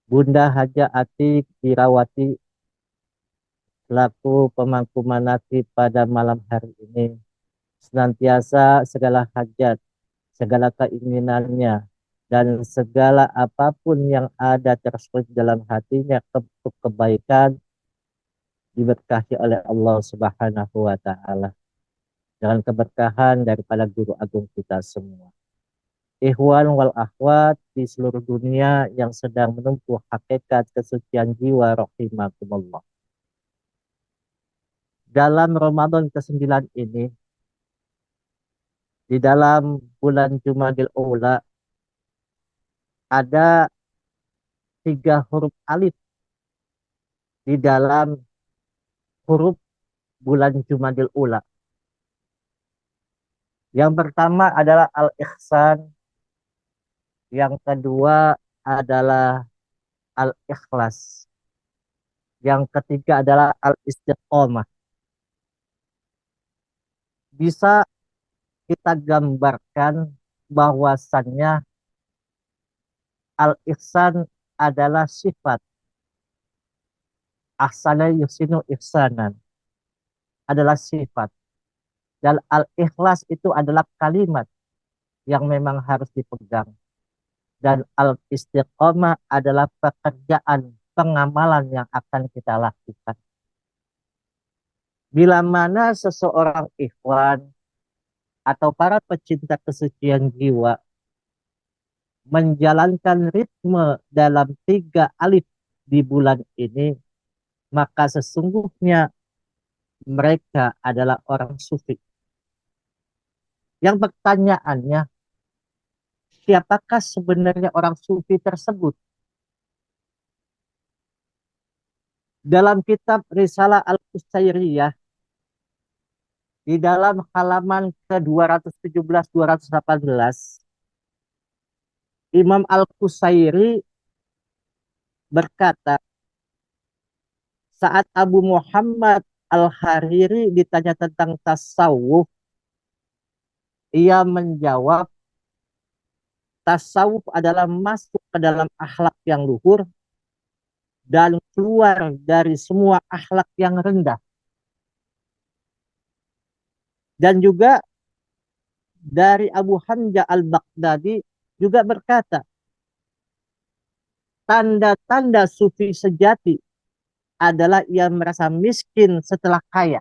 Bunda Haja Atik Irawati selaku pemangku manati pada malam hari ini senantiasa segala hajat, segala keinginannya, dan segala apapun yang ada tersulit dalam hatinya untuk kebaikan diberkahi oleh Allah Subhanahu wa taala dengan keberkahan daripada guru agung kita semua. Ikhwan wal akhwat di seluruh dunia yang sedang menempuh hakikat kesucian jiwa rahimakumullah. Dalam Ramadan ke-9 ini, di dalam bulan Jumadil Ula, ada 3 huruf alif di dalam huruf bulan Jumadil Ula. Yang pertama adalah Al-Ihsan, yang kedua adalah Al-Ikhlas, yang ketiga adalah Al-Istiqomah. Bisa kita gambarkan bahwasannya Al-Ihsan adalah sifat, ahsana yusinu ihsanan adalah sifat, dan Al-Ikhlas itu adalah kalimat yang memang harus dipegang, dan Al-Istiqomah adalah pekerjaan pengamalan yang akan kita lakukan. Bila mana seseorang ikhwan atau para pecinta kesucian jiwa menjalankan ritme dalam 3 alif di bulan ini, maka sesungguhnya mereka adalah orang sufi. Yang pertanyaannya, siapakah sebenarnya orang sufi tersebut? Dalam kitab Risalah Al-Qusairiyah, di dalam halaman ke-217-218, Imam Al-Qusairi berkata, saat Abu Muhammad Al-Hariri ditanya tentang tasawuf, ia menjawab, tasawuf adalah masuk ke dalam akhlak yang luhur dan keluar dari semua akhlak yang rendah. Dan juga dari Abu Hamzah Al-Baghdadi juga berkata, tanda-tanda sufi sejati adalah ia merasa miskin setelah kaya.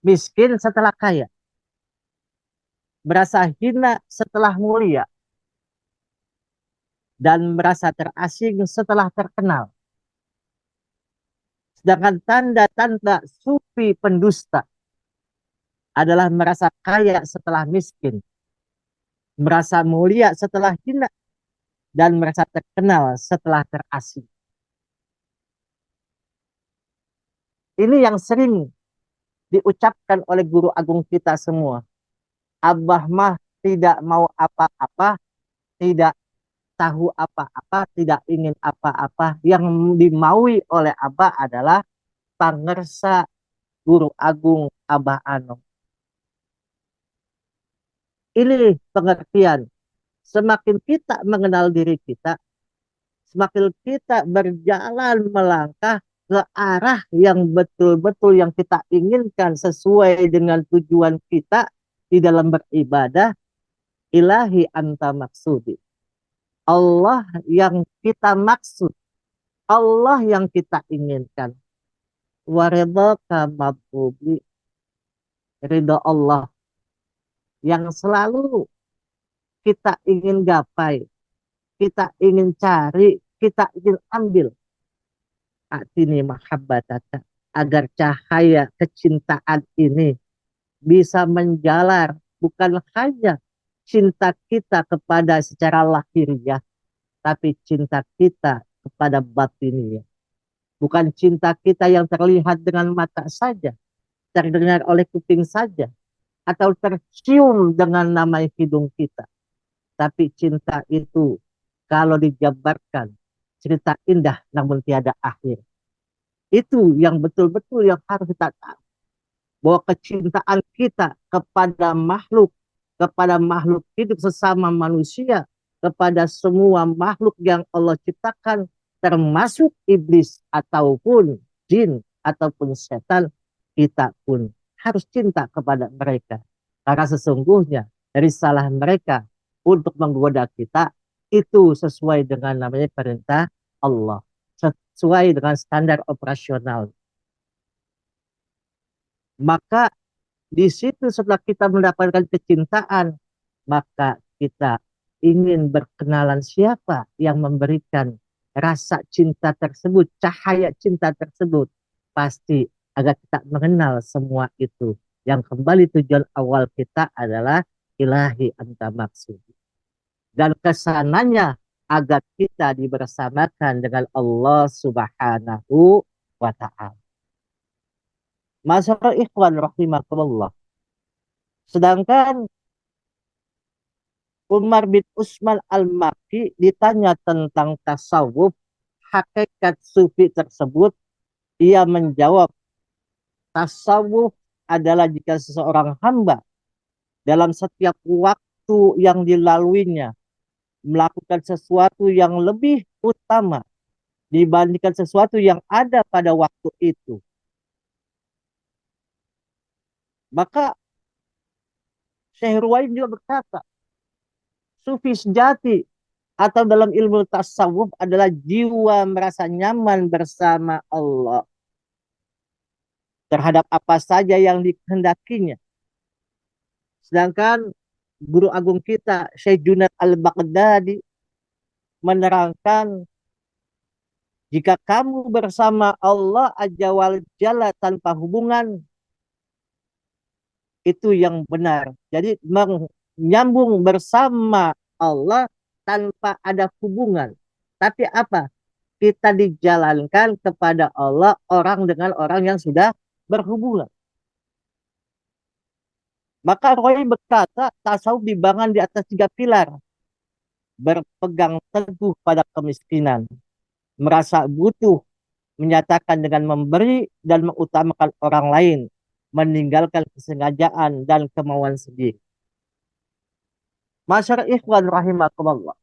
Miskin setelah kaya. Merasa hina setelah mulia. Dan merasa terasing setelah terkenal. Sedangkan tanda-tanda sufi pendusta adalah merasa kaya setelah miskin. Merasa mulia setelah hina. Dan merasa terkenal setelah terasing. Ini yang sering diucapkan oleh guru agung kita semua. Abah mah tidak mau apa-apa, tidak tahu apa-apa, tidak ingin apa-apa. Yang dimaui oleh Abah adalah pangersa guru agung Abah Ano. Ini pengertian. Semakin kita mengenal diri kita, semakin kita berjalan melangkah ke arah yang betul-betul yang kita inginkan sesuai dengan tujuan kita di dalam beribadah. Ilahi anta maksudi. Allah yang kita maksud. Allah yang kita inginkan. Waridhaka mabbubi. Ridho Allah yang selalu kita ingin gapai, kita ingin cari, kita ingin ambil. Atini mahabbataka, agar cahaya kecintaan ini bisa menjalar bukan hanya cinta kita kepada secara lahiriah, tapi cinta kita kepada batiniah. Bukan cinta kita yang terlihat dengan mata saja, terdengar oleh kuping saja, atau tercium dengan nama hidung kita. Tapi cinta itu kalau dijabarkan, cerita indah namun tiada akhir. Itu yang betul-betul yang harus kita tahu. Bahwa kecintaan kita kepada makhluk hidup sesama manusia, kepada semua makhluk yang Allah ciptakan, termasuk iblis ataupun jin ataupun setan, kita pun harus cinta kepada mereka. Karena sesungguhnya dari salah mereka untuk menggoda kita itu sesuai dengan namanya perintah Allah. Sesuai dengan standar operasional. Maka di situ setelah kita mendapatkan kecintaan, maka kita ingin berkenalan siapa yang memberikan rasa cinta tersebut, cahaya cinta tersebut. Pasti agar kita mengenal semua itu. Yang kembali tujuan awal kita adalah ilahi anta maksud. Dan kesananya agar kita dibersamakan dengan Allah Subhanahu wa Ta'ala. Masyarakat ikhwan rahimakumullah. Sedangkan Umar bin Usman al-Makki ditanya tentang tasawuf, hakikat sufi tersebut, ia menjawab, tasawuf adalah jika seseorang hamba dalam setiap waktu yang dilaluinya melakukan sesuatu yang lebih utama dibandingkan sesuatu yang ada pada waktu itu. Maka Syekh Ruwaid juga berkata, sufi sejati atau dalam ilmu tasawuf adalah jiwa merasa nyaman bersama Allah terhadap apa saja yang dikehendakinya. Sedangkan guru agung kita Syekh Junaid al-Baghdadi menerangkan, jika kamu bersama Allah Azza wa Jalla tanpa hubungan, itu yang benar. Jadi menyambung bersama Allah tanpa ada hubungan. Tapi apa? Kita dijalankan kepada Allah orang dengan orang yang sudah berhubungan. Maka Roy berkata, tasawuf dibangun di atas 3 pilar. Berpegang teguh pada kemiskinan, merasa butuh, menyatakan dengan memberi dan mengutamakan orang lain, meninggalkan kesengajaan dan kemauan sendiri. Masyarakat ikhwan rahimakumullah.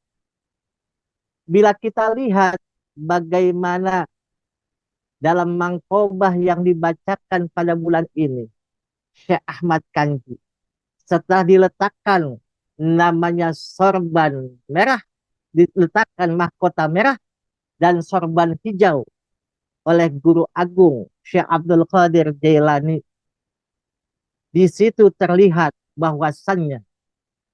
Bila kita lihat bagaimana dalam mangkobah yang dibacakan pada bulan ini, Syekh Ahmad Kanji, setelah diletakkan namanya sorban merah, diletakkan mahkota merah dan sorban hijau oleh guru agung Syekh Abdul Qadir Jailani. Di situ terlihat bahwasannya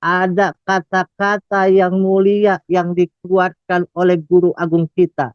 ada kata-kata yang mulia yang dikeluarkan oleh guru agung kita,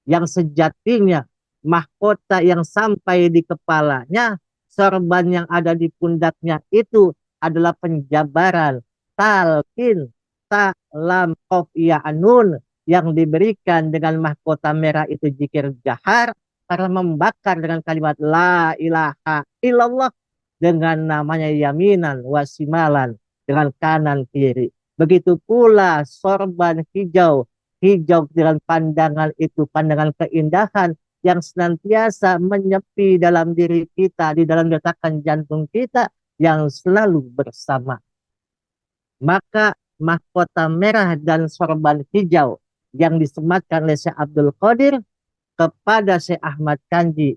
yang sejatinya mahkota yang sampai di kepalanya, sorban yang ada di pundaknya itu adalah penjabaran talqin ta'lam qaf ya'nun yang diberikan dengan mahkota merah itu zikir jahar karena membakar dengan kalimat la ilaha illallah dengan namanya yaminan wasimalan dengan kanan kiri. Begitu pula sorban hijau, hijau dengan pandangan itu, pandangan keindahan yang senantiasa menyepi dalam diri kita, di dalam letakkan jantung kita yang selalu bersama. Maka mahkota merah dan sorban hijau yang disematkan oleh Syekh Abdul Qadir kepada Syekh Ahmad Kanji,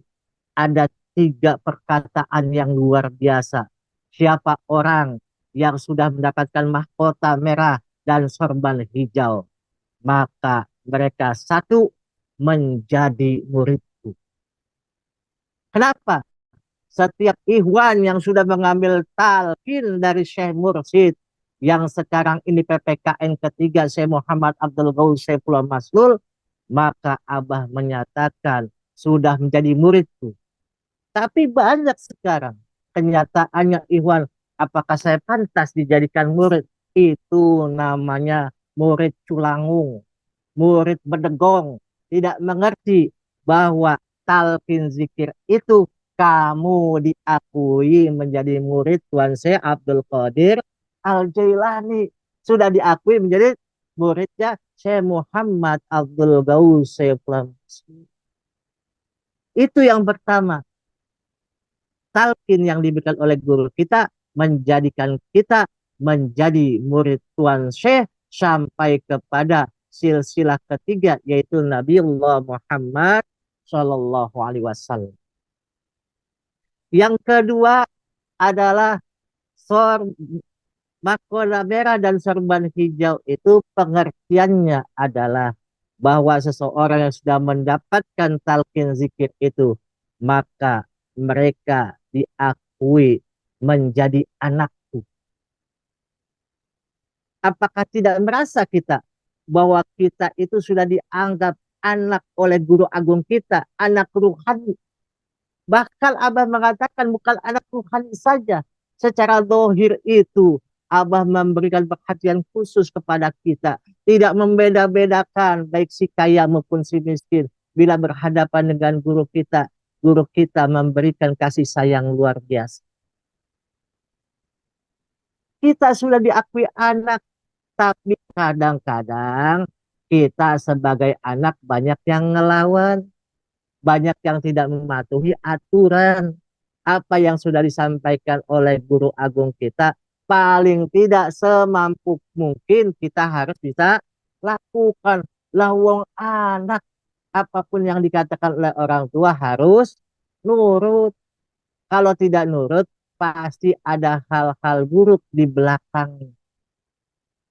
ada 3 perkataan yang luar biasa. Siapa orang yang sudah mendapatkan mahkota merah dan sorban hijau, maka mereka satu menjadi muridku. Kenapa? Setiap ikhwan yang sudah mengambil talqin dari Syekh Mursyid, yang sekarang ini PPKN ketiga Syekh Muhammad Abdul Ghaus Saifullah Maslul, maka Abah menyatakan sudah menjadi muridku. Tapi banyak sekarang kenyataannya ikhwan, apakah saya pantas dijadikan murid? Itu namanya murid culangung, murid bedegong, tidak mengerti bahwa talqin zikir itu kamu diakui menjadi murid Tuan Syekh Abdul Qadir Al-Jailani, sudah diakui menjadi muridnya Syekh Muhammad Abdul Ghaus. Itu yang pertama. Talqin yang diberikan oleh guru kita menjadikan kita menjadi murid Tuan Syekh sampai kepada silsilah ketiga yaitu Nabiullah Muhammad Shallallahu Alaihi Wasallam. Yang kedua adalah sor mahkota merah dan sorban hijau itu pengertiannya adalah bahwa seseorang yang sudah mendapatkan talqin zikir itu maka mereka diakui menjadi anakku. Apakah tidak merasa kita bahwa kita itu sudah dianggap anak oleh guru agung kita, anak ruhani? Bahkan Abah mengatakan bukan anak ruhani saja. Secara dohir itu Abah memberikan perhatian khusus kepada kita. Tidak membeda-bedakan baik si kaya maupun si miskin. Bila berhadapan dengan guru kita memberikan kasih sayang luar biasa. Kita sudah diakui anak, tapi kadang-kadang kita sebagai anak banyak yang ngelawan, banyak yang tidak mematuhi aturan. Apa yang sudah disampaikan oleh guru agung kita, paling tidak semampu mungkin kita harus bisa lakukan. Lawong anak, apapun yang dikatakan oleh orang tua harus nurut. Kalau tidak nurut, pasti ada hal-hal buruk di belakang.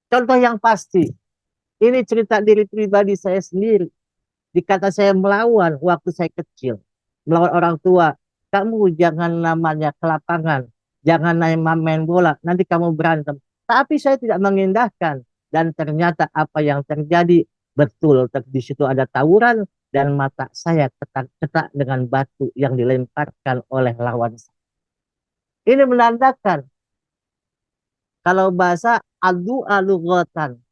Contoh yang pasti, ini cerita diri pribadi saya sendiri. Dikata saya melawan waktu saya kecil. Melawan orang tua. Kamu jangan namanya ke lapangan. Jangan main bola. Nanti kamu berantem. Tapi saya tidak mengindahkan. Dan ternyata apa yang terjadi. Betul. Di situ ada tawuran. Dan mata saya ketak-ketak dengan batu yang dilemparkan oleh lawan saya. Ini menandakan. Kalau bahasa adu lughatan.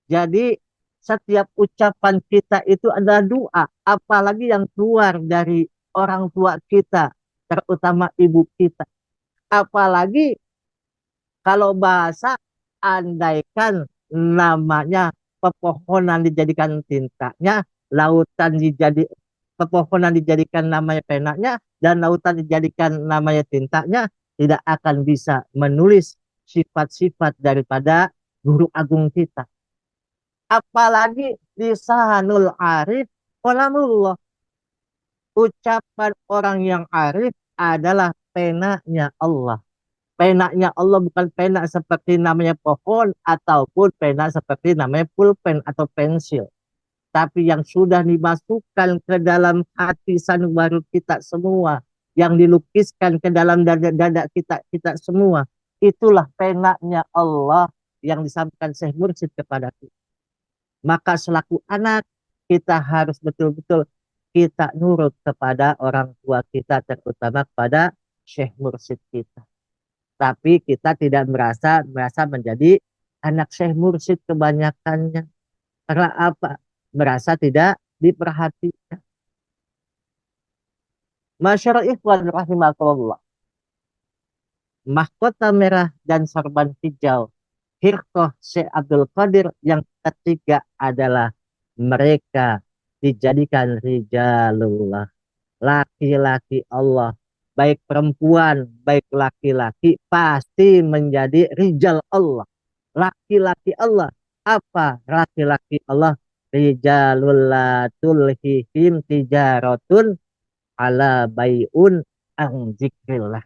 Jadi setiap ucapan kita itu adalah doa. Apalagi yang keluar dari orang tua kita. Terutama ibu kita. Apalagi kalau bahasa andaikan namanya pepohonan dijadikan tintanya. Pepohonan dijadikan namanya penanya. Dan lautan dijadikan namanya tintanya. Tidak akan bisa menulis sifat-sifat daripada guru agung kita. Apalagi lisanul arif qalamullah. Ucapan orang yang arif adalah penanya Allah. Penanya Allah bukan pena seperti namanya pohon ataupun pena seperti namanya pulpen atau pensil. Tapi yang sudah dimasukkan ke dalam hati sanubari kita semua. Yang dilukiskan ke dalam dada kita semua. Itulah penanya Allah yang disampaikan Syekh Mursyid kepada kita. Maka selaku anak kita harus betul-betul kita nurut kepada orang tua kita terutama kepada Syekh Mursyid kita. Tapi kita tidak merasa menjadi anak Syekh Mursyid kebanyakannya. Karena apa? Merasa tidak diperhatikan. Masyarakat ikhwan rahimakumullah. Mahkota merah dan sorban hijau Hirqah Syekh Abdul Qadir yang ketiga adalah mereka dijadikan rijalullah, laki-laki Allah, baik perempuan, baik laki-laki pasti menjadi rijal Allah, laki-laki Allah. Apa laki-laki Allah? Rijalullah tulhihim tijaratun ala bayun ang zikrillah.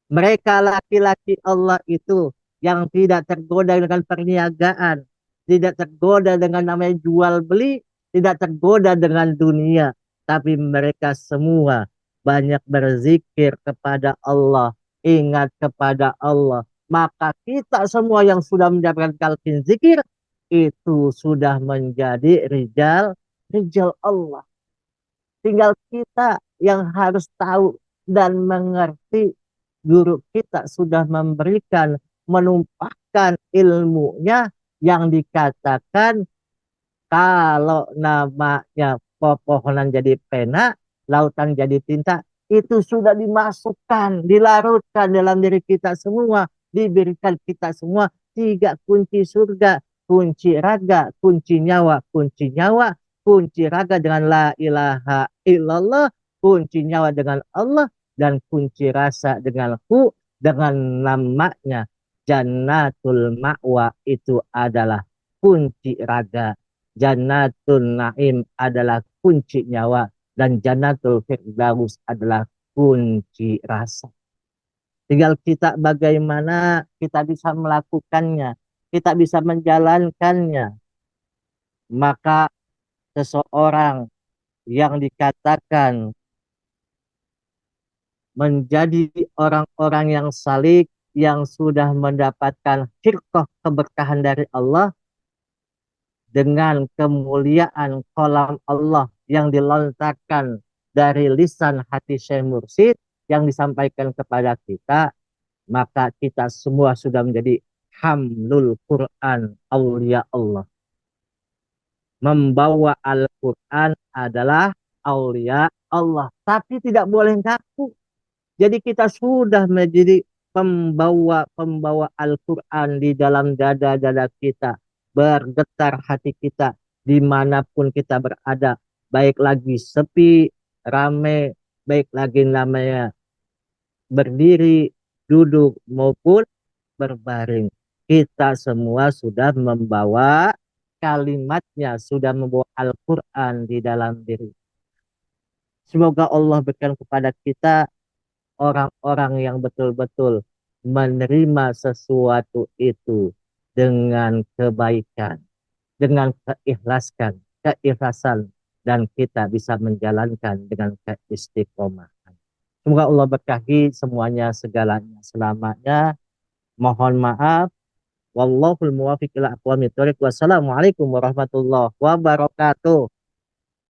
Mereka laki-laki Allah itu yang tidak tergoda dengan perniagaan, tidak tergoda dengan namanya jual beli, tidak tergoda dengan dunia, tapi mereka semua banyak berzikir kepada Allah, ingat kepada Allah. Maka kita semua yang sudah mendapatkan talqin zikir itu sudah menjadi rijal Allah. Tinggal kita yang harus tahu dan mengerti guru kita sudah memberikan, menumpahkan ilmunya yang dikatakan kalau namanya pepohonan jadi pena, lautan jadi tinta, itu sudah dimasukkan, dilarutkan dalam diri kita semua, diberikan kita semua 3 kunci surga, kunci raga, kunci nyawa, kunci raga dengan la ilaha illallah, kunci nyawa dengan Allah, dan kunci rasa dengan hu, dengan namanya. Jannatul ma'wa itu adalah kunci raga. Jannatul na'im adalah kunci nyawa. Dan jannatul firdaus adalah kunci rasa. Tinggal kita bagaimana kita bisa melakukannya. Kita bisa menjalankannya. Maka seseorang yang dikatakan menjadi orang-orang yang salik, yang sudah mendapatkan firqah keberkahan dari Allah dengan kemuliaan kolam Allah yang dilontarkan dari lisan hati Syekh Mursyid yang disampaikan kepada kita, maka kita semua sudah menjadi hamlul Quran aulia Allah. Membawa Al-Quran adalah aulia Allah, tapi tidak boleh kaku. Jadi kita sudah menjadi pembawa Al-Quran di dalam dada-dada kita. Bergetar hati kita dimanapun kita berada. Baik lagi sepi, rame, baik lagi namanya berdiri, duduk, maupun berbaring. Kita semua sudah membawa kalimatnya, sudah membawa Al-Quran di dalam diri. Semoga Allah berikan kepada kita orang-orang yang betul-betul menerima sesuatu itu dengan kebaikan, dengan keikhlasan, dan kita bisa menjalankan dengan keistiqomahan. Semoga Allah berkahi semuanya, segalanya, selamanya. Mohon maaf. Wallahul muwafiq ila aqwamit thoriq. Wassalamualaikum warahmatullahi wabarakatuh.